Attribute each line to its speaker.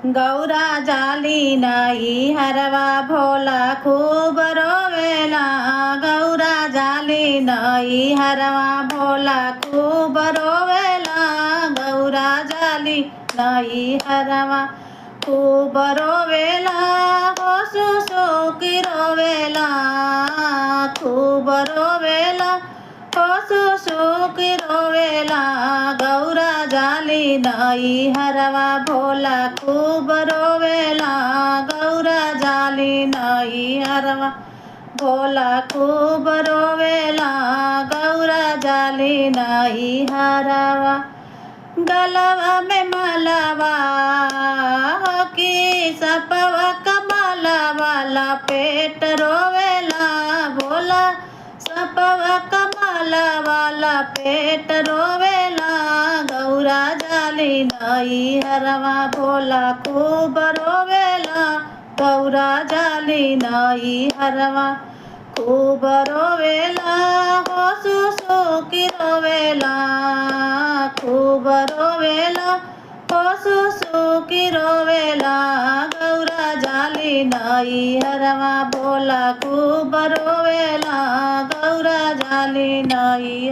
Speaker 1: गौरा जाली नाही हरवा भोला खूब रोवेला। गौरा जाली नाही हरवा भोला खूब रोवेला। गौरा जाली नाही हरवा खूब रोवेला। हो सुसुकी रोवेला खूब रोवेला। हो सुसुकी रोवेला। गौरा जाली नाही हरवा भोला खूब रोवेला। गौरा जाली नाही हरवा भोला खूब रोवेला। गौरा जाली नाही हरवा। गलवा में मलवा की सपवा कमलवा लपेट रोवेला। भोला सपवा कमलवा लपेट रोवेला। गौरा जाली नाही हरवा भोला खूब रोवेला। गौरा जाली नाही हरवा खूब रोवेला। हो सुसुकी रोवेला खूब रोवेला। हो सुसुकी रोवेला। गौरा जाली नाही हरवा भोला खूब रोवेला। गौरा जाली नाही।